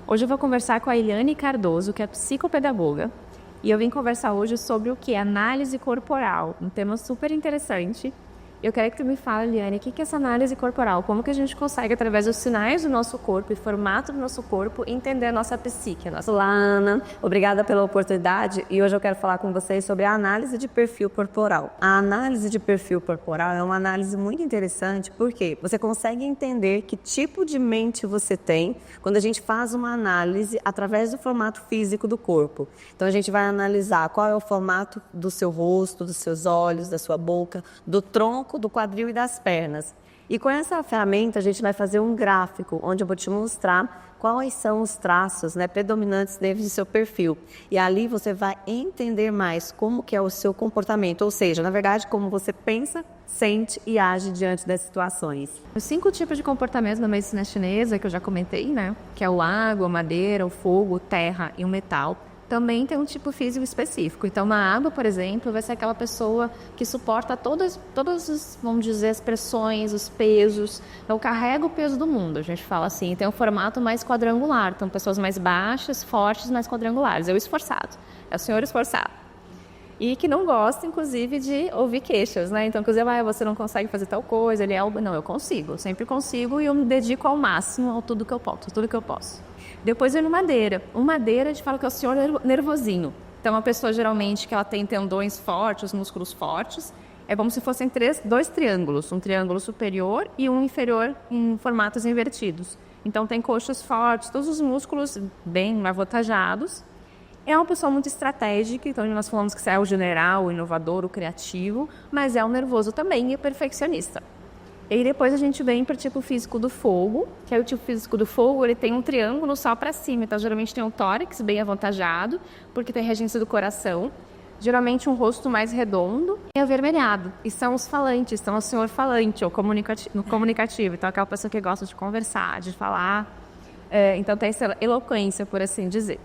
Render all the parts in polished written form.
Hoje eu vou conversar com a Eliane Cardoso, que é psicopedagoga, e eu vim conversar hoje sobre o que é análise corporal, um tema super interessante. Eu quero que tu me fale, Eliane, o que é essa análise corporal? Como que a gente consegue, através dos sinais do nosso corpo e formato do nosso corpo, entender a nossa psique? Olá, Ana. Obrigada pela oportunidade. E hoje eu quero falar com vocês sobre a análise de perfil corporal. A análise de perfil corporal é uma análise muito interessante porque você consegue entender que tipo de mente você tem quando a gente faz uma análise através do formato físico do corpo. Então a gente vai analisar qual é o formato do seu rosto, dos seus olhos, da sua boca, do tronco, do quadril e das pernas. E com essa ferramenta a gente vai fazer um gráfico onde eu vou te mostrar quais são os traços, predominantes dentro do seu perfil. E ali você vai entender mais como que é o seu comportamento, ou seja, na verdade, como você pensa, sente e age diante das situações. Os 5 tipos de comportamentos na medicina chinesa, que eu já comentei, que é o água, a madeira, o fogo, terra e o metal, também tem um tipo físico específico. Então, na água, por exemplo, vai ser aquela pessoa que suporta todas vamos dizer, as pressões, os pesos. Então, carrega o peso do mundo, a gente fala assim. Tem um formato mais quadrangular. Então, pessoas mais baixas, fortes, mais quadrangulares. É o esforçado. É o senhor esforçado. E que não gosta, inclusive, de ouvir queixas, Então, inclusive, você não consegue fazer tal coisa. Não, eu consigo. Eu sempre consigo e eu me dedico ao máximo a tudo que eu posso. Depois vem o madeira. O madeira, a gente fala que é o senhor nervosinho. Então, uma pessoa, geralmente, que ela tem tendões fortes, músculos fortes, é como se fossem 2 triângulos. Um triângulo superior e um inferior em formatos invertidos. Então, tem coxas fortes, todos os músculos bem avantajados. É uma pessoa muito estratégica, então nós falamos que é o general, o inovador, o criativo, mas é o nervoso também e o perfeccionista. E aí depois a gente vem para o tipo físico do fogo, que é o tipo físico do fogo, ele tem um triângulo só para cima, então geralmente tem um tórax bem avantajado, porque tem regência do coração, geralmente um rosto mais redondo e avermelhado. E são os falantes, são o senhor falante, ou comunicativo, então aquela pessoa que gosta de conversar, de falar, então tem essa eloquência, por assim dizer.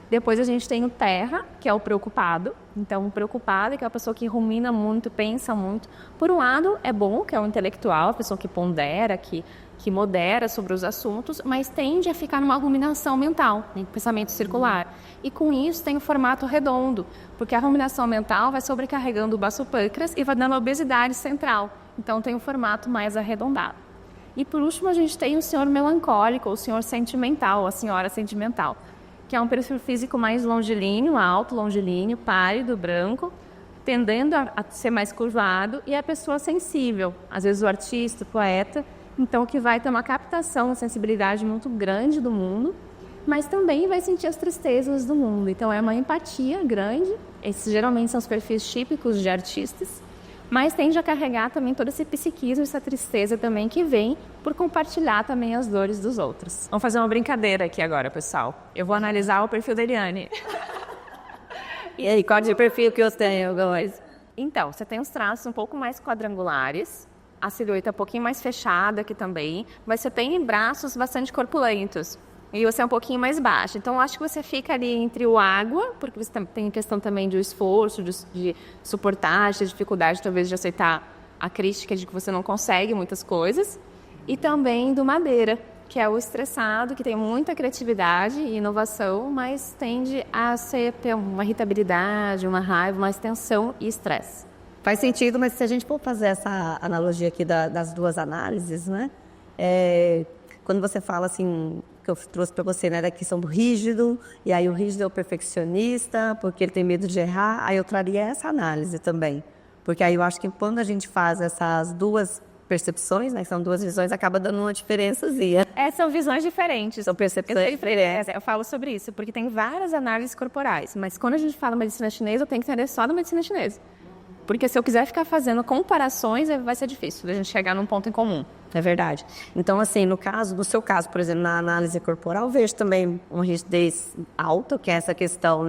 Depois a gente tem o terra, que é o preocupado. Então, o preocupado é aquela pessoa que rumina muito, pensa muito. Por um lado, é bom, que é o intelectual, a pessoa que pondera, que modera sobre os assuntos, mas tende a ficar numa ruminação mental, pensamento circular. E com isso tem o formato redondo, porque a ruminação mental vai sobrecarregando o baço pâncreas e vai dando obesidade central. Então, tem um formato mais arredondado. E por último, a gente tem o senhor melancólico, ou o senhor sentimental, a senhora sentimental, que é um perfil físico mais longilíneo, alto, longilíneo, pálido, branco, tendendo a ser mais curvado, e a pessoa sensível, às vezes o artista, o poeta, então que vai ter uma captação, uma sensibilidade muito grande do mundo, mas também vai sentir as tristezas do mundo. Então é uma empatia grande, esses geralmente são os perfis típicos de artistas, mas tende a carregar também todo esse psiquismo, essa tristeza também que vem por compartilhar também as dores dos outros. Vamos fazer uma brincadeira aqui agora, pessoal. Eu vou analisar o perfil da Eliane. E aí, qual de perfil que eu tenho, Góis? Então, você tem os traços um pouco mais quadrangulares, a silhueta um pouquinho mais fechada aqui também, mas você tem braços bastante corpulentos. E você é um pouquinho mais baixo. Então, eu acho que você fica ali entre o água, porque você tem questão também de esforço, de suportar, de dificuldade talvez de aceitar a crítica de que você não consegue muitas coisas. E também do madeira, que é o estressado, que tem muita criatividade e inovação, mas tende a ter uma irritabilidade, uma raiva, mais tensão e estresse. Faz sentido, mas se a gente for fazer essa analogia aqui das duas análises, quando você fala assim, que eu trouxe para você, da questão do rígido, e aí o rígido é o perfeccionista, porque ele tem medo de errar, aí eu traria essa análise também. Porque aí eu acho que quando a gente faz essas duas percepções, que são duas visões, acaba dando uma diferençazinha. São visões diferentes. São percepções diferentes. Eu falo sobre isso, porque tem várias análises corporais, mas quando a gente fala medicina chinesa, eu tenho que entender só da medicina chinesa. Porque se eu quiser ficar fazendo comparações, vai ser difícil a gente chegar num ponto em comum. É verdade. Então, assim, no seu caso, por exemplo, na análise corporal, eu vejo também uma rigidez alta, que é essa questão,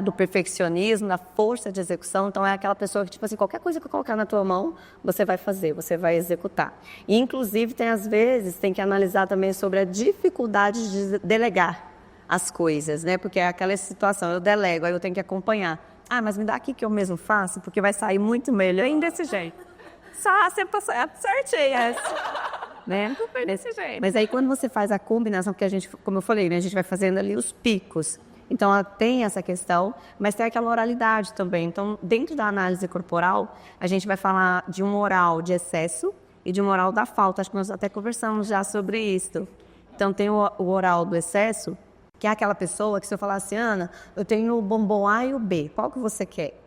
do perfeccionismo, da força de execução. Então, é aquela pessoa que, tipo assim, qualquer coisa que eu colocar na tua mão, você vai fazer, você vai executar. E, inclusive, às vezes, tem que analisar também sobre a dificuldade de delegar as coisas, Porque é aquela situação, eu delego, aí eu tenho que acompanhar. Mas me dá aqui que eu mesmo faço, porque vai sair muito melhor. Bem desse jeito. Só você passou certinho essa. né? Foi desse jeito. Mas aí quando você faz a combinação, que a gente, como eu falei, né, a gente vai fazendo ali os picos. Então, ela tem essa questão, mas tem aquela oralidade também. Então, dentro da análise corporal, a gente vai falar de um oral de excesso e de um oral da falta. Acho que nós até conversamos já sobre isso. Então, tem o oral do excesso, que é aquela pessoa que se eu falar assim, Ana, eu tenho o bombom A e o B, qual que você quer?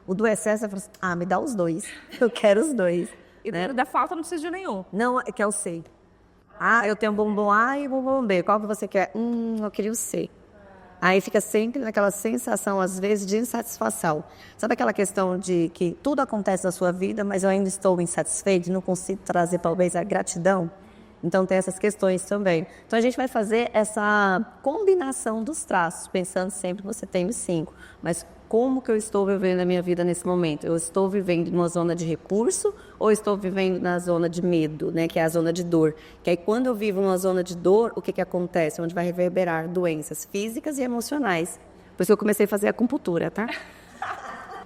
O do excesso, eu falo assim, me dá os dois. Eu quero os dois. E né? da falta não precisa de nenhum. Não, é que é o C. Eu tenho o bombom A e o bombom B, qual que você quer? Eu queria o C. Aí fica sempre naquela sensação, às vezes, de insatisfação. Sabe aquela questão de que tudo acontece na sua vida, mas eu ainda estou insatisfeito, não consigo trazer, talvez, a gratidão? Então, tem essas questões também. Então, a gente vai fazer essa combinação dos traços, pensando sempre que você tem os 5. Mas como que eu estou vivendo a minha vida nesse momento? Eu estou vivendo numa zona de recurso ou estou vivendo na zona de medo, né, que é a zona de dor? Que aí, quando eu vivo numa zona de dor, o que acontece? Onde vai reverberar doenças físicas e emocionais. Por isso que eu comecei a fazer acupuntura, tá?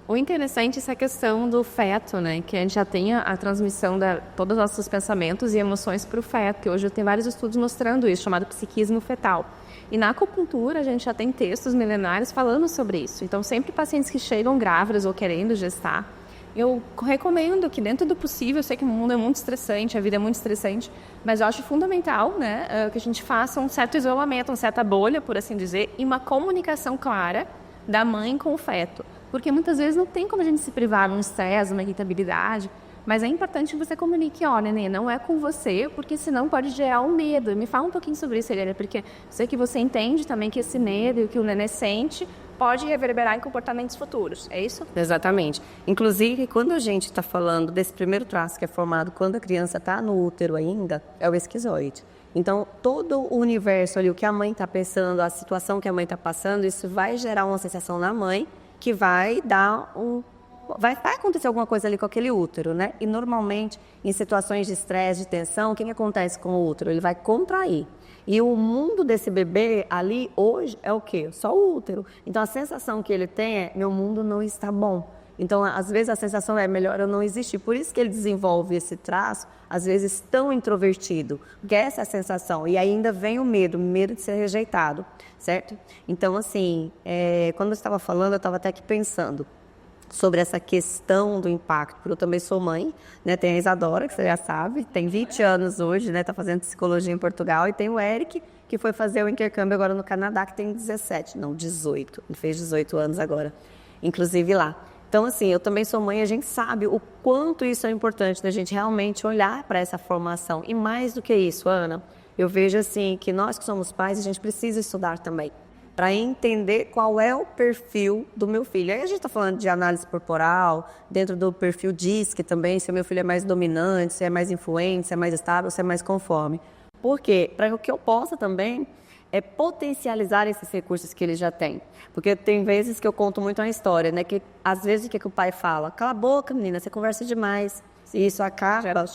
O interessante é essa questão do feto, né? Que a gente já tem a transmissão de todos os nossos pensamentos e emoções para o feto. Que hoje tem vários estudos mostrando isso, chamado psiquismo fetal. E na acupuntura a gente já tem textos milenares falando sobre isso. Então, sempre pacientes que chegam grávidas ou querendo gestar, eu recomendo que dentro do possível, eu sei que o mundo é muito estressante, a vida é muito estressante, mas eu acho fundamental, né, que a gente faça um certo isolamento, uma certa bolha, por assim dizer, e uma comunicação clara da mãe com o feto. Porque muitas vezes não tem como a gente se privar de um estresse, uma irritabilidade, mas é importante que você comunique, nenê, não é com você, porque senão pode gerar um medo. Me fala um pouquinho sobre isso, Helena, porque eu sei que você entende também que esse medo e o que o nenê sente pode reverberar em comportamentos futuros, é isso? Exatamente. Inclusive, quando a gente está falando desse primeiro traço que é formado quando a criança está no útero ainda, é o esquizoide. Então, todo o universo ali, o que a mãe está pensando, a situação que a mãe está passando, isso vai gerar uma sensação na mãe que vai dar vai acontecer alguma coisa ali com aquele útero, né? E normalmente, em situações de estresse, de tensão, o que acontece com o útero? Ele vai contrair. E o mundo desse bebê ali hoje é o quê? Só o útero. Então a sensação que ele tem é: meu mundo não está bom. Então, às vezes, a sensação é melhor eu não existir. Por isso que ele desenvolve esse traço, às vezes, tão introvertido. Porque essa é a sensação. E ainda vem o medo de ser rejeitado, certo? Então, assim, quando eu estava falando, eu estava até aqui pensando sobre essa questão do impacto, porque eu também sou mãe, né? Tem a Isadora, que você já sabe, tem 20 anos hoje, né? Está fazendo psicologia em Portugal, e tem o Eric, que foi fazer o intercâmbio agora no Canadá, que tem 18, ele fez 18 anos agora, inclusive lá. Então, assim, eu também sou mãe, a gente sabe o quanto isso é importante, da gente realmente olhar para essa formação. E mais do que isso, Ana, eu vejo assim que nós que somos pais, a gente precisa estudar também, para entender qual é o perfil do meu filho. Aí a gente está falando de análise corporal, dentro do perfil DISC também, se o meu filho é mais dominante, se é mais influente, se é mais estável, se é mais conforme. Por quê? Para que eu possa também potencializar esses recursos que ele já tem. Porque tem vezes que eu conto muito uma história, né? Que às vezes o que o pai fala? Cala a boca, menina, você conversa demais. E isso acaba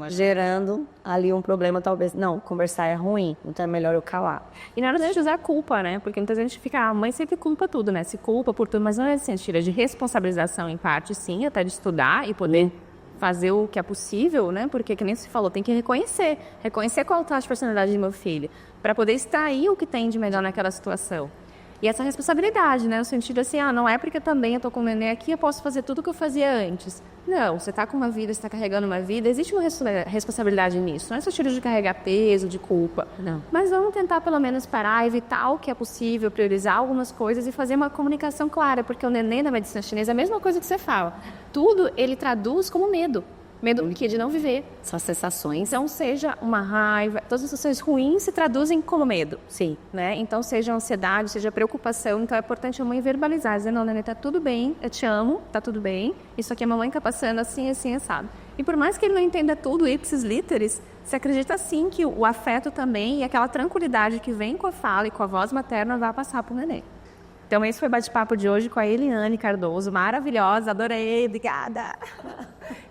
gerando ali um problema, talvez. Não, conversar é ruim, então é melhor eu calar. E na hora de usar a culpa, né? Porque muita gente fica, a mãe sempre culpa tudo, né? Se culpa por tudo, mas não é assim, tira de responsabilização em parte, sim, até de estudar e poder fazer o que é possível, né? Porque, que nem se falou, tem que reconhecer qual tá a personalidade do meu filho, para poder extrair o que tem de melhor naquela situação. E essa responsabilidade, né? No sentido assim, não é porque também eu tô com o neném aqui, eu posso fazer tudo o que eu fazia antes. Não, você tá com uma vida, você tá carregando uma vida, existe uma responsabilidade nisso. Não é só tiro de carregar peso, de culpa. Não. Mas vamos tentar pelo menos parar, evitar o que é possível, priorizar algumas coisas e fazer uma comunicação clara, porque o neném da medicina chinesa é a mesma coisa que você fala. Tudo ele traduz como medo. Medo do quê? De não viver. São sensações. Então, seja uma raiva, todas as sensações ruins se traduzem como medo. Sim. Né? Então, seja ansiedade, seja preocupação. Então, é importante a mãe verbalizar, dizer, não, neném, tá tudo bem, eu te amo, tá tudo bem. Isso aqui a mamãe tá passando assim, assim, assado. E por mais que ele não entenda tudo, ipsis literis, você acredita sim que o afeto também e aquela tranquilidade que vem com a fala e com a voz materna vai passar pro neném. Então, esse foi o bate-papo de hoje com a Eliane Cardoso, maravilhosa, adorei, obrigada.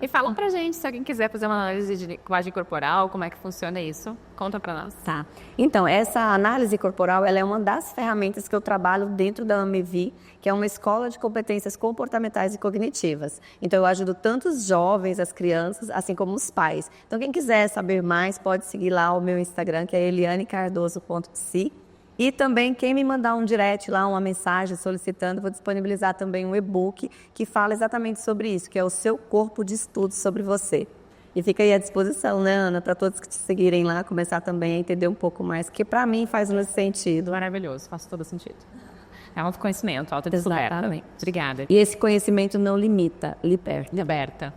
E fala pra gente, se alguém quiser fazer uma análise de linguagem corporal, como é que funciona isso? Conta pra nós. Tá. Então, essa análise corporal, ela é uma das ferramentas que eu trabalho dentro da AMEVI, que é uma escola de competências comportamentais e cognitivas. Então, eu ajudo tanto os jovens, as crianças, assim como os pais. Então, quem quiser saber mais, pode seguir lá o meu Instagram, que é elianecardoso.psi. E também, quem me mandar um direct lá, uma mensagem solicitando, vou disponibilizar também um e-book que fala exatamente sobre isso, que é o seu corpo de estudo sobre você. E fica aí à disposição, né, Ana, para todos que te seguirem lá, começar também a entender um pouco mais, que para mim faz muito sentido. Maravilhoso, faz todo sentido. É autoconhecimento, autodescoberta. Exatamente. Obrigada. E esse conhecimento não limita, liberta. Liberta.